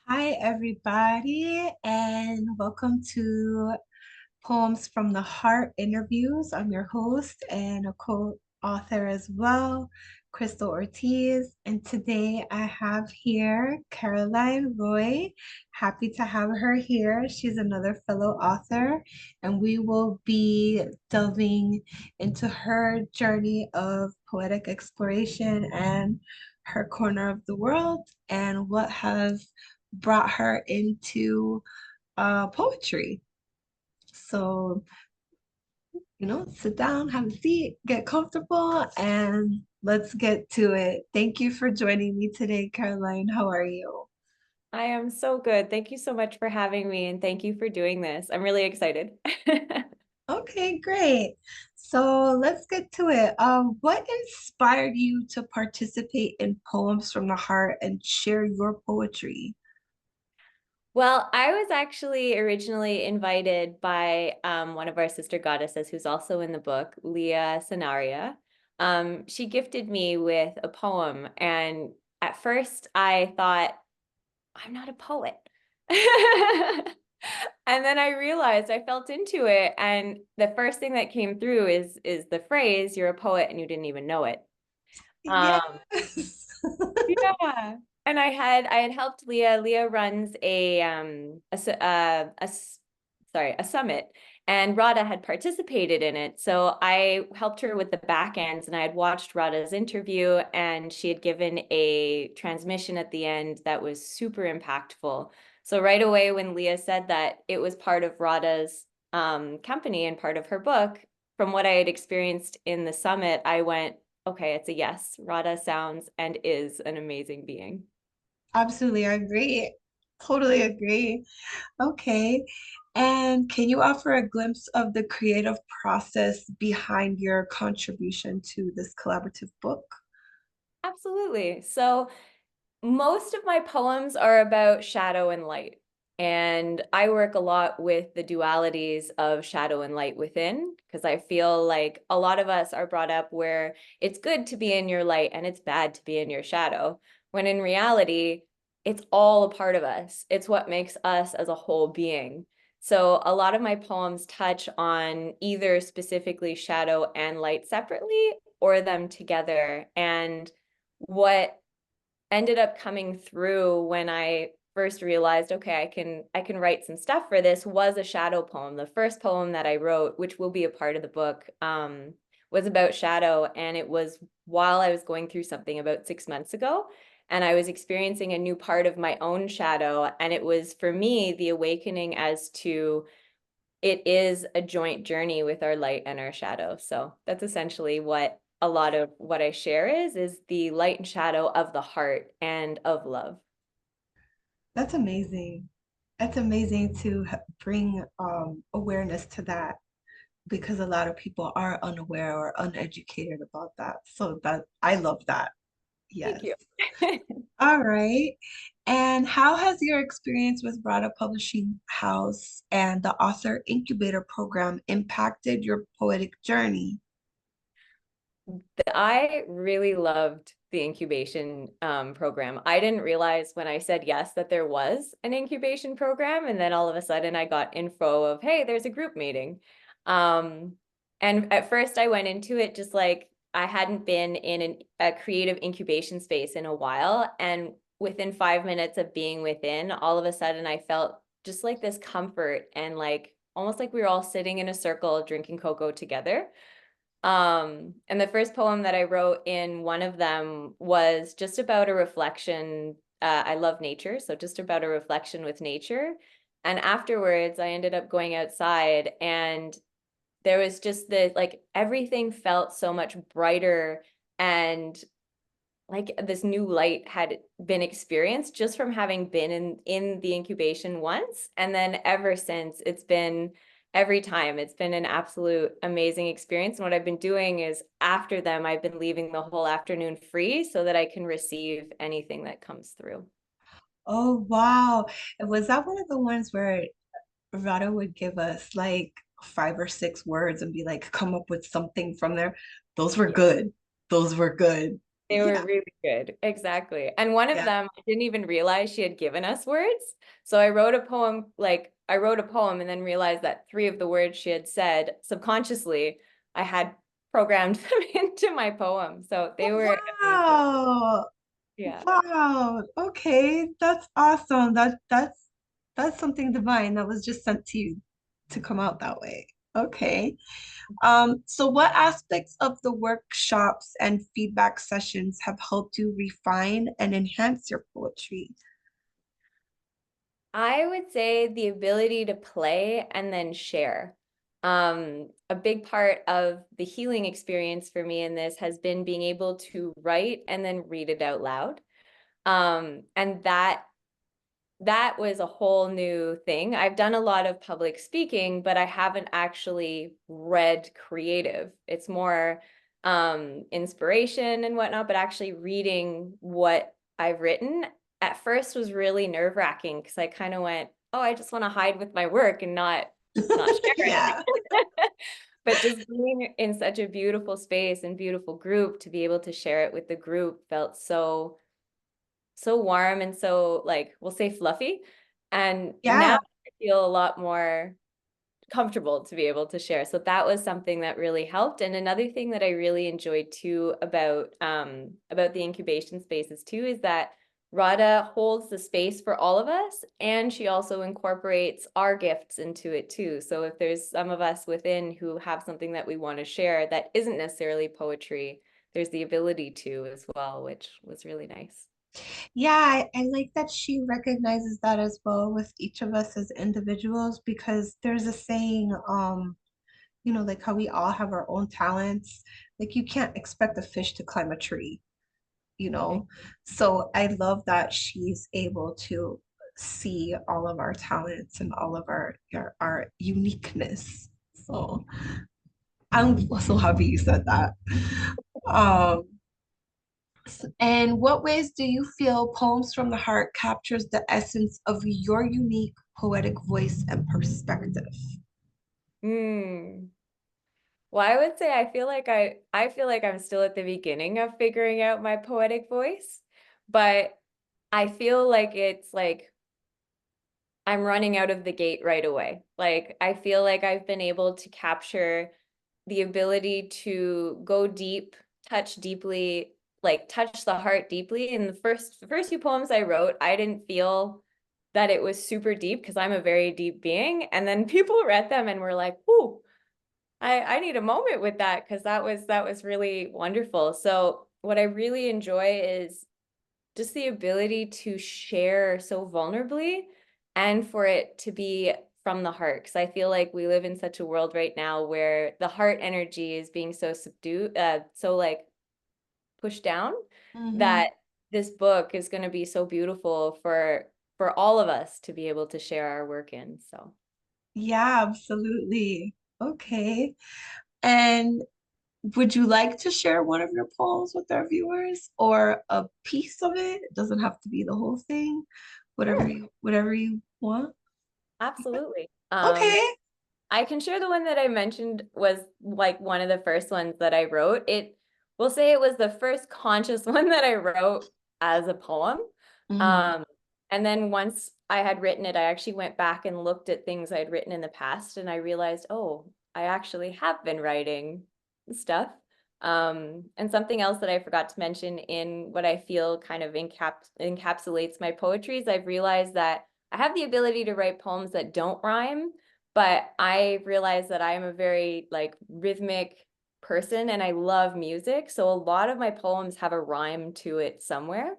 Hi, everybody, and welcome to Poems from the Heart interviews. I'm your host and a co-author as well, Cristal Ortiz. And today I have here Caroline Roy. Happy to have her here. She's another fellow author, and we will be delving into her journey of poetic exploration and her corner of the world and what has brought her into poetry. So, sit down, have a seat, get comfortable, and let's get to it. Thank you for joining me today, Caroline. How are you? I am so good. Thank you so much for having me and thank you for doing this. I'm really excited. Okay, great. So let's get to it. What inspired you to participate in Poems from the Heart and share your poetry? Well, I was actually originally invited by one of our sister goddesses who's also in the book, Leah Sanaria. She gifted me with a poem, and at first I thought, I'm not a poet. And then I realized I felt into it, and the first thing that came through is the phrase, "You're a poet and you didn't even know it." Um, Yes. Yeah. And I had helped Leah. Leah runs a summit, and Radha had participated in it. So I helped her with the back ends, and I had watched Radha's interview, and she had given a transmission at the end that was super impactful. So right away when Leah said that it was part of Radha's company and part of her book, from what I had experienced in the summit, I went, okay, it's a yes. Radha sounds and is an amazing being. Absolutely, I agree. Totally agree. Okay. And can you offer a glimpse of the creative process behind your contribution to this collaborative book? Absolutely. So most of my poems are about shadow and light. And I work a lot with the dualities of shadow and light within, because I feel like a lot of us are brought up where it's good to be in your light and it's bad to be in your shadow, when in reality, it's all a part of us. It's what makes us as a whole being. So a lot of my poems touch on either specifically shadow and light separately or them together. And what ended up coming through when I first realized, okay, I can write some stuff for this, was a shadow poem. The first poem that I wrote, which will be a part of the book, was about shadow, and it was while I was going through something about 6 months ago, and I was experiencing a new part of my own shadow, and it was for me the awakening as to it is a joint journey with our light and our shadow. So that's essentially what a lot of what I share is the light and shadow of the heart and of love. That's amazing. That's amazing to bring awareness to that because a lot of people are unaware or uneducated about that. So that I love that. Thank Yes. you. All right. And how has your experience with Radha Publishing House and the Author Incubator Program impacted your poetic journey? I really loved the incubation program. I didn't realize when I said yes that there was an incubation program, and then all of a sudden I got info of, hey, there's a group meeting. Um, and at first I went into it just like I hadn't been in a creative incubation space in a while, and within 5 minutes of being within, all of a sudden I felt just like this comfort and like almost like we were all sitting in a circle drinking cocoa together. And the first poem that I wrote in one of them was just about a reflection. I love nature, so just about a reflection with nature. And afterwards, I ended up going outside, and there was just the like everything felt so much brighter, and like this new light had been experienced just from having been in the incubation once, and then ever since it's been every time it's been an absolute amazing experience. And what I've been doing is after them I've been leaving the whole afternoon free so that I can receive anything that comes through. Oh, wow. And was that one of the ones where Radha would give us like 5 or 6 words and be like, come up with something from there? Those were Yeah. good. Those were good. They were Yeah. really good. Exactly. And one of Yeah. them, I didn't even realize she had given us words. So I wrote a poem, I wrote a poem and then realized that three of the words she had said subconsciously, I had programmed them into my poem. So they were amazing. Wow. Yeah. Wow. Okay. That's awesome. That's something divine that was just sent to you to come out that way. Okay. So what aspects of the workshops and feedback sessions have helped you refine and enhance your poetry? I would say the ability to play and then share. A big part of the healing experience for me in this has been being able to write and then read it out loud. And that was a whole new thing. I've done a lot of public speaking, but I haven't actually read creative. It's more inspiration and whatnot, but actually reading what I've written at first was really nerve-wracking because I kind of went, oh, I just want to hide with my work and not share Yeah. it. But just being in such a beautiful space and beautiful group to be able to share it with the group felt so warm and so like we'll say fluffy. And now Yeah. I feel a lot more comfortable to be able to share. So that was something that really helped. And another thing that I really enjoyed too about the incubation spaces too is that Radha holds the space for all of us and she also incorporates our gifts into it too. So if there's some of us within who have something that we want to share that isn't necessarily poetry, there's the ability to as well, which was really nice. Yeah, I like that she recognizes that as well with each of us as individuals because there's a saying, like how we all have our own talents. Like you can't expect a fish to climb a tree, you know? So I love that she's able to see all of our talents and all of our uniqueness. So I'm so happy you said that. Um, and what ways do you feel Poems from the Heart captures the essence of your unique poetic voice and perspective? Hmm. Well, I would say I feel like I'm still at the beginning of figuring out my poetic voice, but I feel like it's like I'm running out of the gate right away. Like I feel like I've been able to capture the ability to go deep, touch deeply, like touch the heart deeply. In the first few poems I wrote, I didn't feel that it was super deep because I'm a very deep being. And then people read them and were like, "Ooh, I need a moment with that because that was really wonderful." So what I really enjoy is just the ability to share so vulnerably and for it to be from the heart. Because I feel like we live in such a world right now where the heart energy is being so subdued, so like pushed down, Hmm. that this book is going to be so beautiful for all of us to be able to share our work in. So. Yeah, absolutely. Okay. And would you like to share one of your poems with our viewers or a piece of it? It doesn't have to be the whole thing. Sure. Whatever you want. Absolutely. Okay. I can share the one that I mentioned was like one of the first ones that I wrote. We'll say it was the first conscious one that I wrote as a poem. Hmm. Um, and then once I had written it, I actually went back and looked at things I'd written in the past, and I realized, oh, I actually have been writing stuff. And something else that I forgot to mention in what I feel kind of encapsulates my poetry is I've realized that I have the ability to write poems that don't rhyme, but I realized that I am a very like rhythmic person and I love music. So a lot of my poems have a rhyme to it somewhere.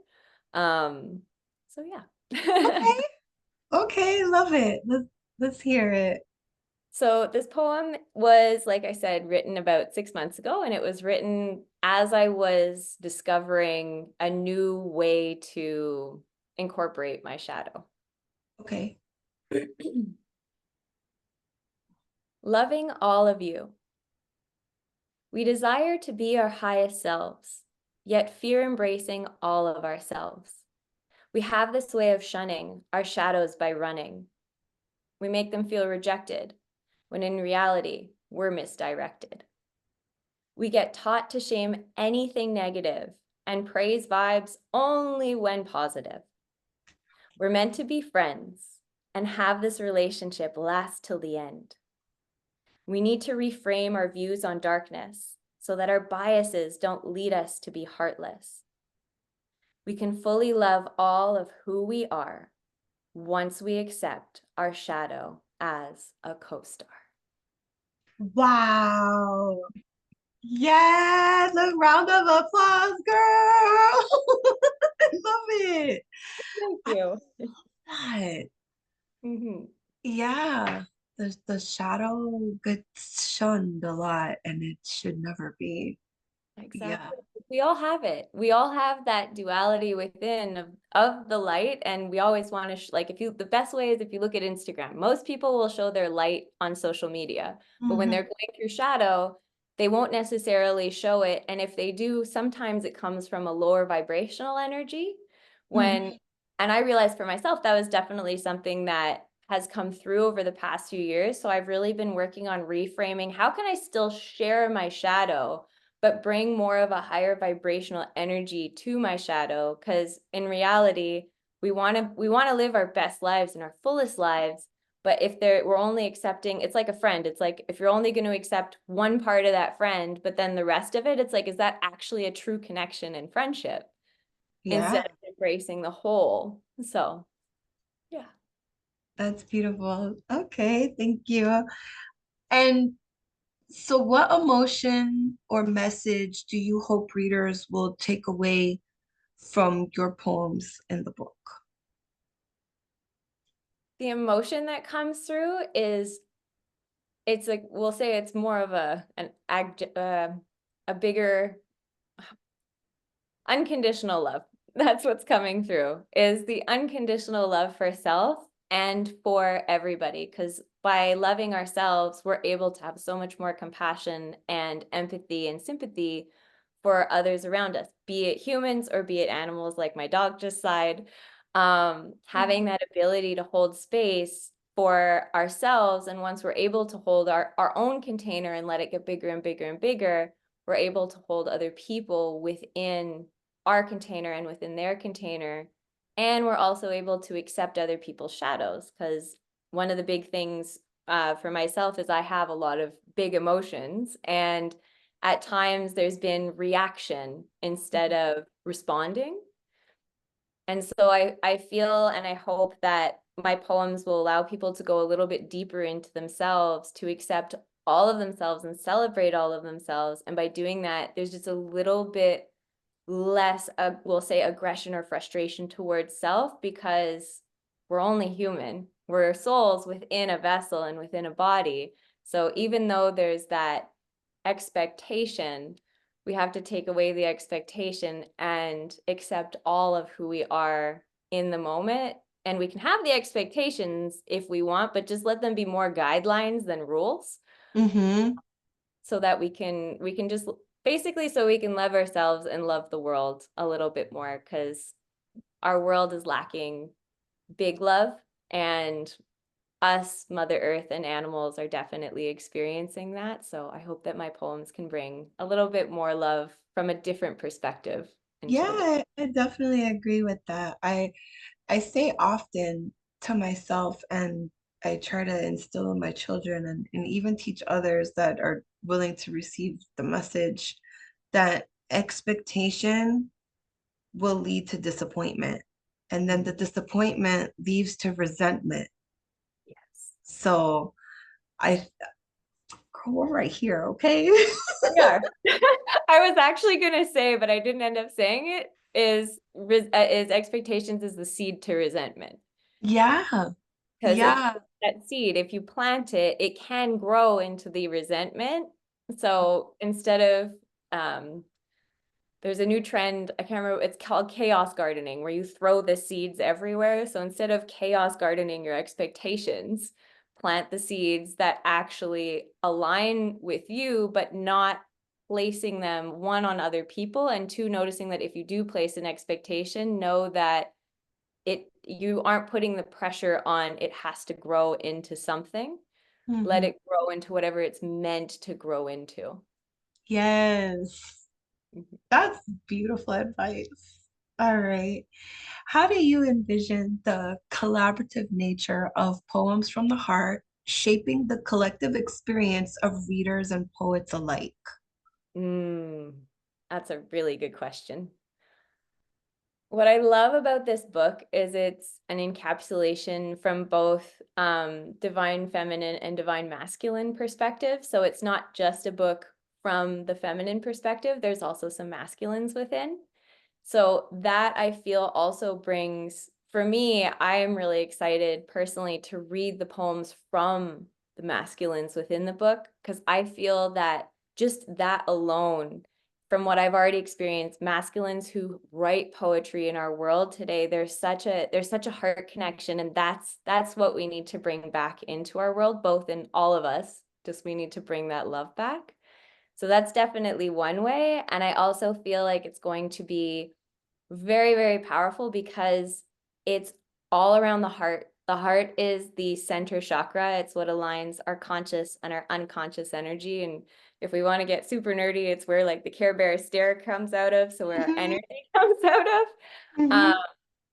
Um, so yeah. Okay. Okay. Love it. Let's hear it. So this poem was, like I said, written about 6 months ago, and it was written as I was discovering a new way to incorporate my shadow. Okay. Loving all of you. We desire to be our highest selves, yet fear embracing all of ourselves. We have this way of shunning our shadows by running. We make them feel rejected, when in reality, we're misdirected. We get taught to shame anything negative, and praise vibes only when positive. We're meant to be friends and have this relationship last till the end. We need to reframe our views on darkness so that our biases don't lead us to be heartless. We can fully love all of who we are once we accept our shadow as a co-star. Wow. Yes, a round of applause, girl. I love it. Thank I you. love that. Mm-hmm. Yeah. The shadow gets shunned a lot and it should never be. Yeah. Exactly. We all have it. We all have that duality within of the light. And we always want to, like, if you, the best way is if you look at Instagram, most people will show their light on social media, but when Hmm. they're going through shadow, they won't necessarily show it. And if they do, sometimes it comes from a lower vibrational energy. When, Hmm. and I realized for myself, that was definitely something that has come through over the past few years. So I've really been working on reframing. How can I still share my shadow, but bring more of a higher vibrational energy to my shadow? Because in reality, we want to live our best lives and our fullest lives. But if we're only accepting, it's like a friend. It's like if you're only going to accept one part of that friend, but then the rest of it, it's like, is that actually a true connection and friendship instead Yeah, of embracing the whole? So, yeah. that's beautiful. Okay, thank you. And so, what emotion or message do you hope readers will take away from your poems in the book? The emotion that comes through is, it's like, we'll say it's more of a bigger unconditional love. That's what's coming through, is the unconditional love for self and for everybody. Because by loving ourselves, we're able to have so much more compassion and empathy and sympathy for others around us, be it humans or be it animals, like my dog just sighed. Having that ability to hold space for ourselves. And once we're able to hold our own container and let it get bigger and bigger and bigger, we're able to hold other people within our container and within their container. And we're also able to accept other people's shadows, because one of the big things for myself is I have a lot of big emotions, and at times there's been reaction instead of responding. And so I feel and I hope that my poems will allow people to go a little bit deeper into themselves, to accept all of themselves and celebrate all of themselves. And by doing that, there's just a little bit less, we'll say, aggression or frustration towards self, because we're only human. We're souls within a vessel and within a body. So even though there's that expectation, we have to take away the expectation and accept all of who we are in the moment. And we can have the expectations if we want, but just let them be more guidelines than rules, Mm-hmm. so that we can just basically, so we can love ourselves and love the world a little bit more, because our world is lacking big love, and us, Mother Earth, and animals are definitely experiencing that. So I hope that my poems can bring a little bit more love from a different perspective into the world. Yeah, I definitely agree with that. I say often to myself, and I try to instill in my children and even teach others that are willing to receive the message, that expectation will lead to disappointment. And then the disappointment leads to resentment. Yes. So I, girl, we're right here, okay? We are. I was actually gonna say, but I didn't end up saying it, is expectations is the seed to resentment. Yeah, Because it's yeah. that seed, if you plant it, it can grow into the resentment. So instead of, um, there's a new trend, I can't remember, it's called chaos gardening, where you throw the seeds everywhere. So instead of chaos gardening your expectations, plant the seeds that actually align with you, but not placing them, one, on other people, and two, noticing that if you do place an expectation, know that you aren't putting the pressure on it has to grow into something. Let Mhm. it grow into whatever it's meant to grow into. Yes. Mhm. That's beautiful advice. All right. How do you envision the collaborative nature of Poems from the Heart shaping the collective experience of readers and poets alike? Mm, that's a really good question. What I love about this book is it's an encapsulation from both divine feminine and divine masculine perspective. So it's not just a book from the feminine perspective, there's also some masculines within. So that I feel also brings, for me, I am really excited personally to read the poems from the masculines within the book because I feel that just that alone, from what I've already experienced, masculines who write poetry in our world today, there's such a heart connection, and that's what we need to bring back into our world, both in all of us. Just we need to bring that love back. So that's definitely one way. And I also feel like it's going to be very, very powerful because it's all around the heart. The heart is the center chakra. It's what aligns our conscious and our unconscious energy. And if we want to get super nerdy, it's where like the Care Bear stare comes out of. So where our Mhm, energy comes out of. Um, mhm.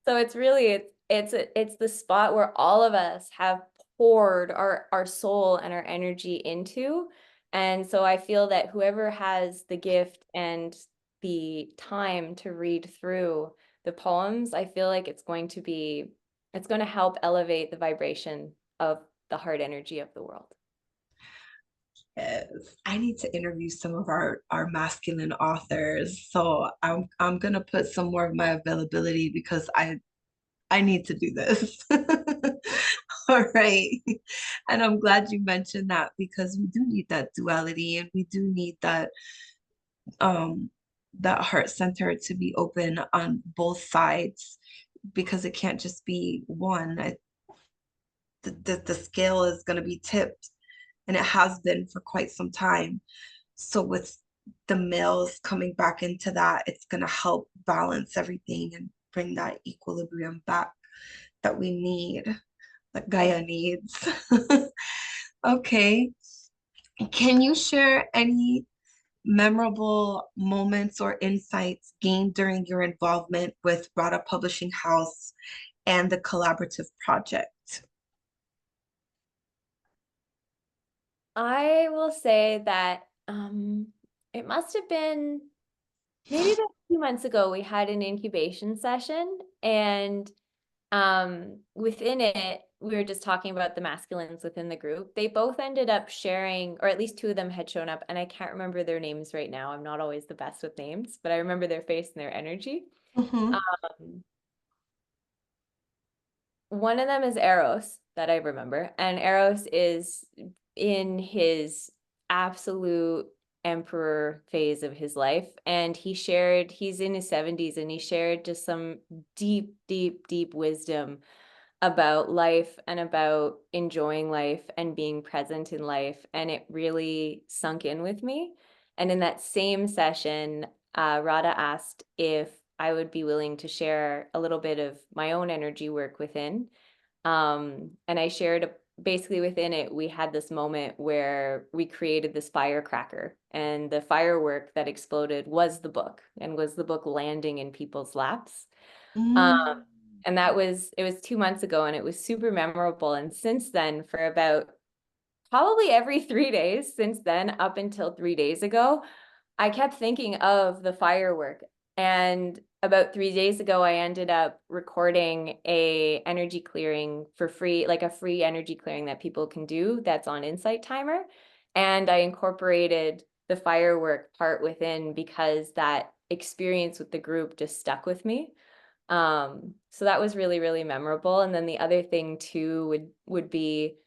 so it's really it's the spot where all of us have poured our soul and our energy into. And so I feel that whoever has the gift and the time to read through the poems, I feel like it's going to help elevate the vibration of the heart energy of the world. Yes, I need to interview some of our masculine authors. So I'm gonna put some more of my availability because I need to do this. All right. And I'm glad you mentioned that because we do need that duality and we do need um that heart center to be open on both sides because it can't just be one. The scale is going to be tipped and it has been for quite some time. So with the males coming back into that, it's going to help balance everything and bring that equilibrium back that we need, that Gaia needs. Okay. Can you share any memorable moments or insights gained during your involvement with Radha Publishing House and the collaborative project? I will say that it must have been maybe about 2 months ago, we had an incubation session, and within it, we were just talking about the masculines within the group. They both ended up sharing, or at least two of them had shown up, and I can't remember their names right now. I'm not always the best with names, but I remember their face and their energy. Mm-hmm. Um, One of them is Eros that I remember, and Eros is in his absolute emperor phase of his life, and he's in his 70s, and he shared just some deep, deep, deep wisdom about life and about enjoying life and being present in life. And it really sunk in with me. And in that same session, Radha asked if I would be willing to share a little bit of my own energy work within. And I shared basically within it, we had this moment where we created this firecracker, and the firework that exploded was the book and was the book landing in people's laps. Um, Mm. and it was 2 months ago, and it was super memorable. And since then, for about probably every 3 days since then, up until 3 days ago, I kept thinking of the firework. And about 3 days ago, I ended up recording a energy clearing for free, like a free energy clearing that people can do that's on Insight Timer. And I incorporated the firework part within because that experience with the group just stuck with me. So that was really, really memorable. And then the other thing too would be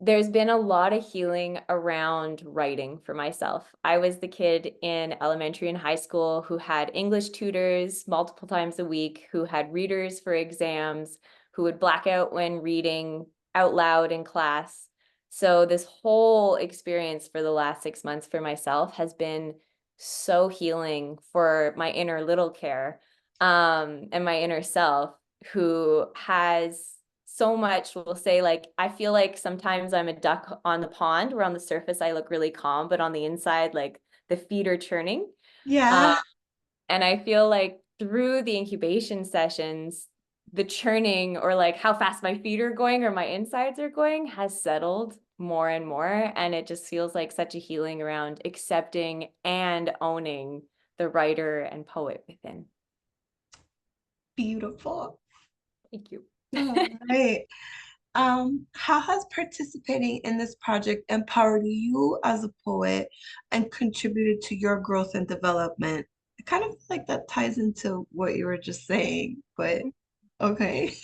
there's been a lot of healing around writing for myself. I was the kid in elementary and high school who had English tutors multiple times a week, who had readers for exams, who would black out when reading out loud in class. So this whole experience for the last 6 months for myself has been so healing for my inner little care, and my inner self, who has so much. Will say, like, I feel like sometimes I'm a duck on the pond where on the surface I look really calm, but on the inside, like the feet are churning. Yeah. And I feel like through the incubation sessions, the churning or like how fast my feet are going or my insides are going has settled more and more. And it just feels like such a healing around accepting and owning the writer and poet within. Beautiful. Thank you. All right. How has participating in this project empowered you as a poet and contributed to your growth and development? I kind of feel like that ties into what you were just saying, but okay.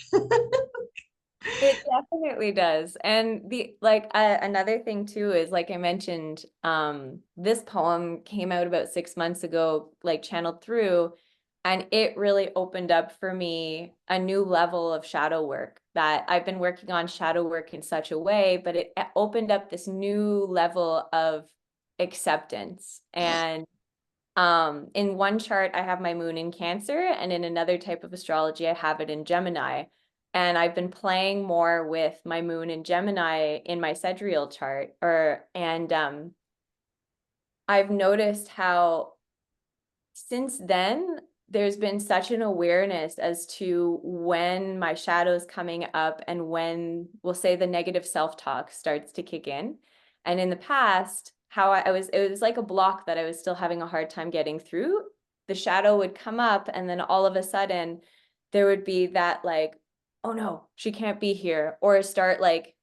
It definitely does. And the like another thing too is like I mentioned, this poem came out about 6 months ago, like channeled through, and it really opened up for me a new level of shadow work that I've been working on shadow work in such a way, but it opened up this new level of acceptance. And in one chart, I have my moon in Cancer, and in another type of astrology, I have it in Gemini. And I've been playing more with my moon in Gemini in my sidereal chart, I've noticed how since then there's been such an awareness as to when my shadow's coming up and when we'll say the negative self-talk starts to kick in. And in the past, how it was like a block that I was still having a hard time getting through. The shadow would come up and then all of a sudden there would be that like, oh no, she can't be here, or start like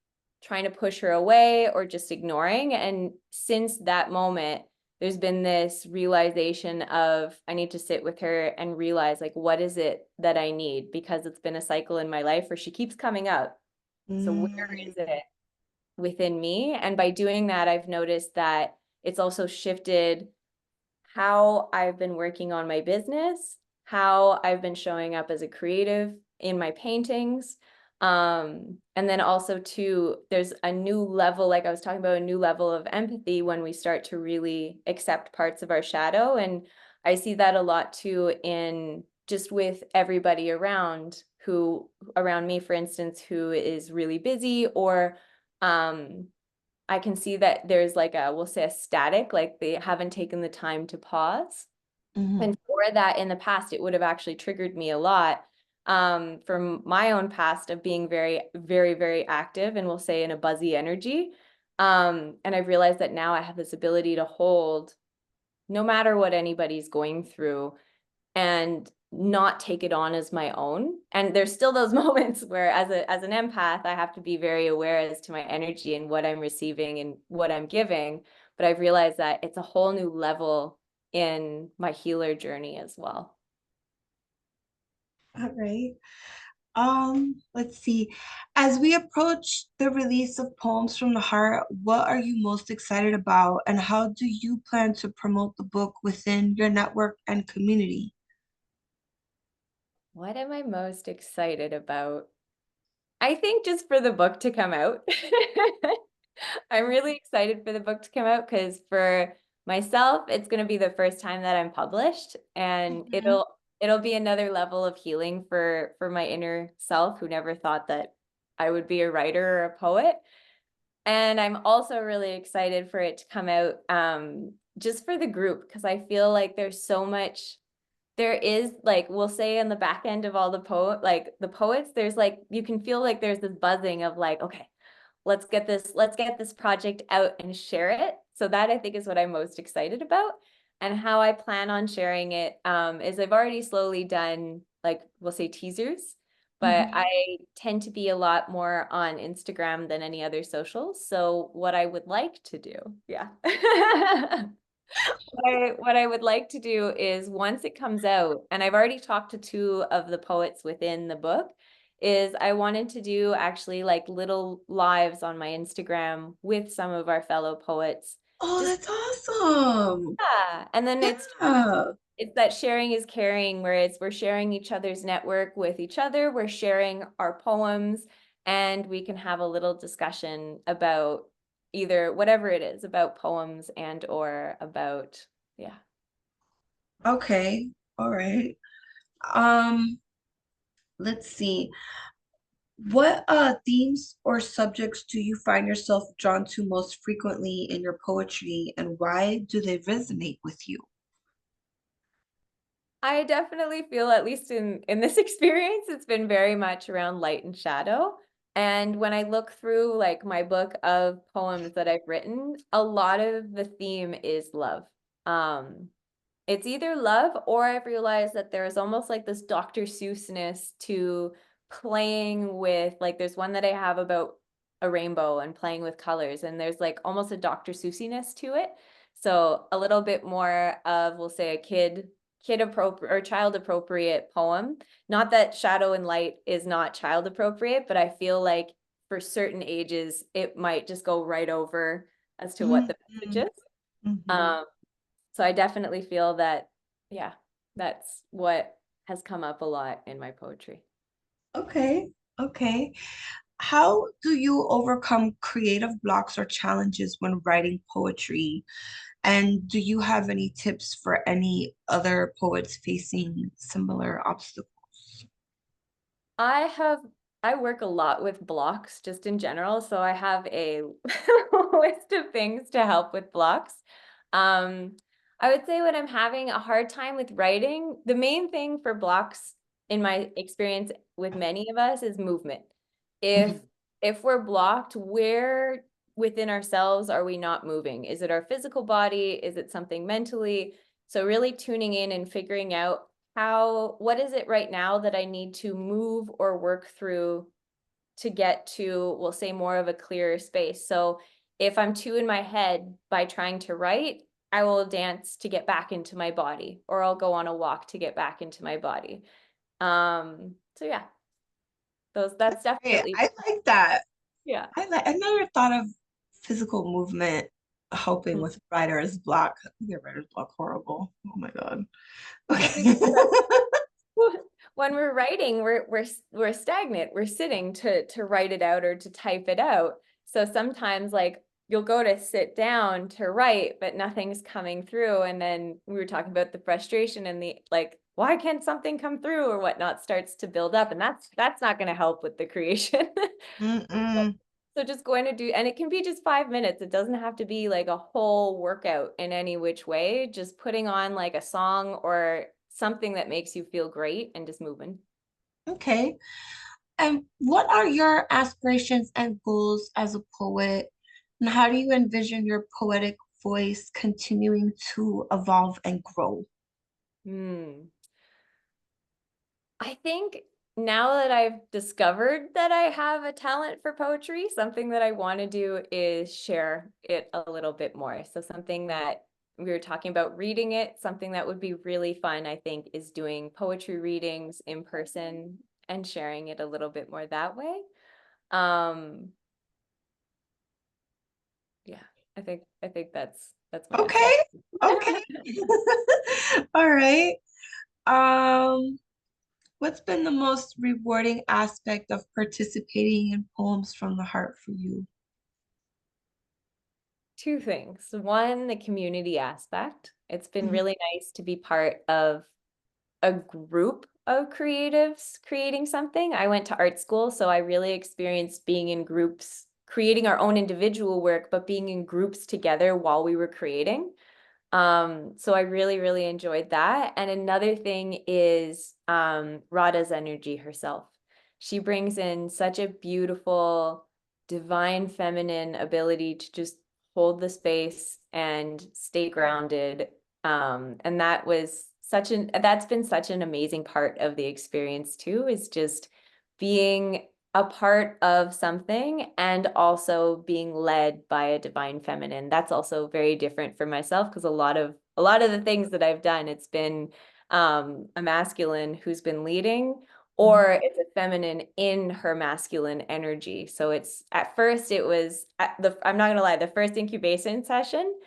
trying to push her away or just ignoring. And since that moment, there's been this realization of I need to sit with her and realize like what is it that I need, because it's been a cycle in my life where she keeps coming up. So where is Mm, it within me? And by doing that, I've noticed that it's also shifted how I've been working on my business, how I've been showing up as a creative in my paintings. And then also too, there's a new level, like I was talking about, a new level of empathy when we start to really accept parts of our shadow. And I see that a lot too in just with everybody around me, for instance, who is really busy, or um I can see that there's like we'll say a static, like they haven't taken the time to pause. mhm. And for that in the past, it would have actually triggered me a lot, from my own past of being very, very, very active and we'll say in a buzzy energy. And I've realized that now I have this ability to hold no matter what anybody's going through and not take it on as my own. And there's still those moments where as an empath, I have to be very aware as to my energy and what I'm receiving and what I'm giving. But I've realized that it's a whole new level in my healer journey as well. All right. Let's see. As we approach the release of Poems from the Heart, what are you most excited about, and how do you plan to promote the book within your network and community? What am I most excited about? I think just for the book to come out. I'm really excited for the book to come out because for myself, it's going to be the first time that I'm published, and Mhm. it'll be another level of healing for my inner self who never thought that I would be a writer or a poet. And I'm also really excited for it to come out, just for the group, because I feel like there's so much there is, like we'll say in the back end of all the poets, there's like you can feel like there's this buzzing of like, okay, let's get this project out and share it. So that I think is what I'm most excited about. And how I plan on sharing it, is I've already slowly done, like we'll say, teasers, but I Mhm. tend to be a lot more on Instagram than any other socials. So what I would like to do, yeah. What I would like to do is once it comes out, and I've already talked to two of the poets within the book, is I wanted to do actually like little lives on my Instagram with some of our fellow poets. Oh, Just that's awesome. yeah. And then Yeah. it's that sharing is caring, where it's we're sharing each other's network with each other, we're sharing our poems, and we can have a little discussion about either whatever it is about poems and or about yeah. Okay. All right. Um, let's see. What themes or subjects do you find yourself drawn to most frequently in your poetry, and why do they resonate with you? I definitely feel, at least in this experience, it's been very much around light and shadow. And when I look through like my book of poems that I've written, a lot of the theme is love. Um, it's either love, or I've realized that there's almost like this Dr. Seussness to playing with, like there's one that I have about a rainbow and playing with colors, and there's like almost a Dr. Seussness to it. So a little bit more of, we'll say, a kid appropriate or child appropriate poem. Not that shadow and light is not child appropriate, but I feel like for certain ages it might just go right over as to what the Mm-hmm. message is. Mm-hmm. Um, so I definitely feel that, yeah, that's what has come up a lot in my poetry. Okay. Okay. How do you overcome creative blocks or challenges when writing poetry? And do you have any tips for any other poets facing similar obstacles? I have I work a lot with blocks just in general, so I have a list of things to help with blocks. Um, I would say when I'm having a hard time with writing, the main thing for blocks in my experience with many of us is movement. If Mhm. if we're blocked, where within ourselves are we not moving? Is it our physical body? Is it something mentally? So really tuning in and figuring out what is it right now that I need to move or work through to get to, we'll say, more of a clearer space. So if I'm too in my head by trying to write, I will dance to get back into my body, or I'll go on a walk to get back into my body. So yeah, that's Hey, definitely, I like that. yeah. I never thought of physical movement helping Mm. with writer's block. I get writer's block horrible. Oh my God. Yeah, Okay. because when we're writing, we're stagnant. We're sitting to write it out or to type it out. So sometimes like you'll go to sit down to write, but nothing's coming through. And then we were talking about the frustration and the like, why can't something come through or whatnot starts to build up. And that's not going to help with the creation. Mm-mm. So just going to do, and it can be just 5 minutes. It doesn't have to be like a whole workout in any which way. Just putting on like a song or something that makes you feel great and just moving. Okay. And what are your aspirations and goals as a poet? And how do you envision your poetic voice continuing to evolve and grow? Hmm. I think now that I've discovered that I have a talent for poetry, something that I want to do is share it a little bit more. So something that we were talking about reading it, something that would be really fun, I think, is doing poetry readings in person and sharing it a little bit more that way. Um, yeah, I think that's my answer. Okay. Okay. All right. Um, what's been the most rewarding aspect of participating in Poems from the Heart for you? Two things. One, the community aspect. It's been Mhm. really nice to be part of a group of creatives creating something. I went to art school, so I really experienced being in groups, creating our own individual work, but being in groups together while we were creating. So I really, really enjoyed that. And another thing is Radha's energy herself. She brings in such a beautiful, divine feminine ability to just hold the space and stay grounded. And that's been such an amazing part of the experience too, is just being a part of something and also being led by a divine feminine. That's also very different for myself because a lot of the things that I've done, it's been a masculine who's been leading, Mhm. or it's a feminine in her masculine energy. So it's at first it was I'm not gonna lie, the first incubation session,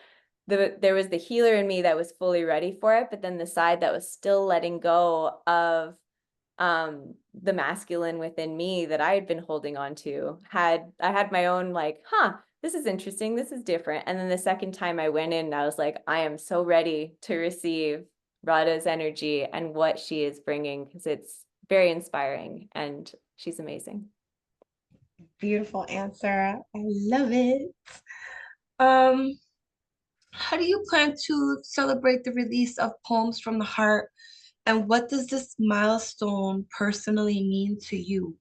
there was the healer in me that was fully ready for it, but then the side that was still letting go of the masculine within me that I had been holding on to I had my own like, this is interesting, this is different. And then the second time I went in, I was like, I am so ready to receive Radha's energy and what she is bringing because it's very inspiring and she's amazing. Beautiful answer. I love it. Um, how do you plan to celebrate the release of Poems from the Heart And what does this milestone personally mean to you?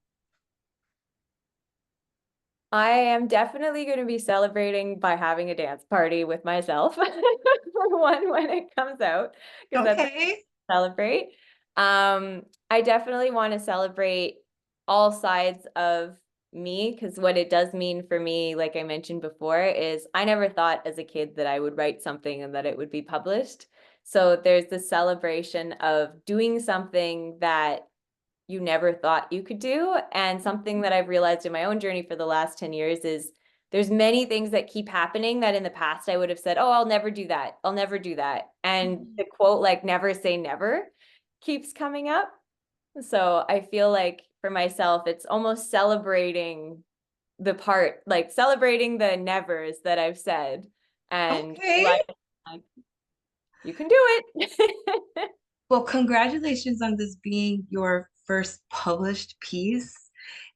I am definitely going to be celebrating by having a dance party with myself for one when it comes out, because that's Okay. celebrate. I definitely want to celebrate all sides of me because what it does mean for me, like I mentioned before, is I never thought as a kid that I would write something and that it would be published. So there's the celebration of doing something that you never thought you could do. And something that I've realized in my own journey for the last 10 years is there's many things that keep happening that in the past I would have said, oh, I'll never do that. I'll never do that. And Mhm. the quote, like, never say never, keeps coming up. So I feel like for myself, it's almost celebrating the part, like celebrating the nevers that I've said and Okay. like, you can do it. Well, congratulations on this being your first published piece.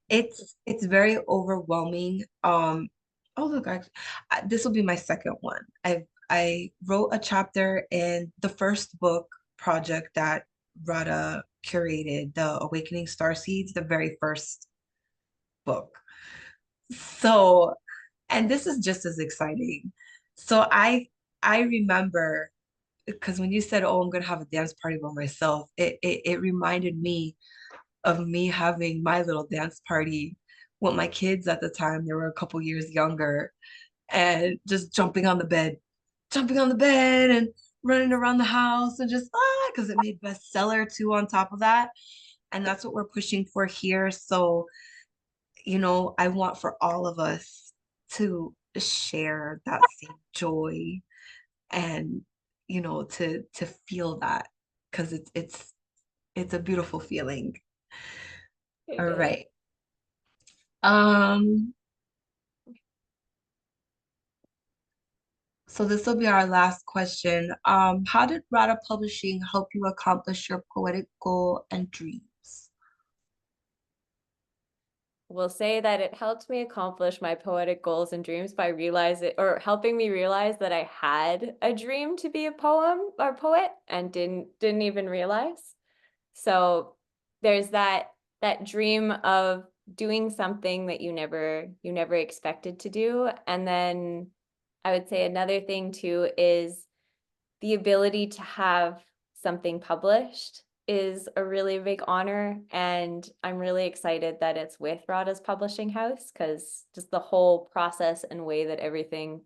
It's very overwhelming. Oh look, this will be my second one. I wrote a chapter in the first book project that Radha curated, the Awakening Starseeds, the very first book. So, and this is just as exciting. So I remember because when you said, "Oh, I'm gonna have a dance party by myself," it reminded me of me having my little dance party with my kids at the time. They were a couple years younger, and just jumping on the bed and running around the house and just because it made bestseller too on top of that. And that's what we're pushing for here. So, I want for all of us to share that same joy and to feel that because it's a beautiful feeling. It All is. right. Um, so this will be our last question. How did Radha Publishing help you accomplish your poetic goal and dreams? Will say that it helped me accomplish my poetic goals and dreams by realizing or helping me realize that I had a dream to be a poem or poet and didn't even realize. So there's that dream of doing something that you never expected to do. And then I would say another thing too is the ability to have something published is a really big honor. And I'm really excited that it's with Radha's Publishing House because just the whole process and way that everything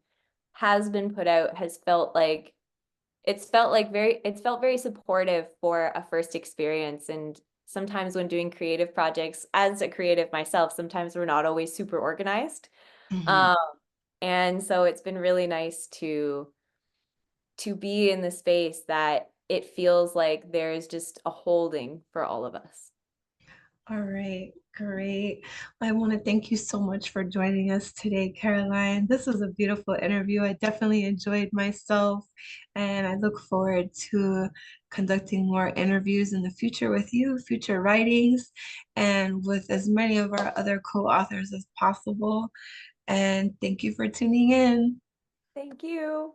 has been put out has felt like it's felt very supportive for a first experience. And sometimes when doing creative projects, as a creative myself, sometimes we're not always super organized. Mhm. Um, and so it's been really nice to be in the space that it feels like there's just a holding for all of us. All right, great. I want to thank you so much for joining us today, Caroline. This was a beautiful interview. I definitely enjoyed myself, and I look forward to conducting more interviews in the future with you, future writings, and with as many of our other co-authors as possible. And thank you for tuning in. Thank you.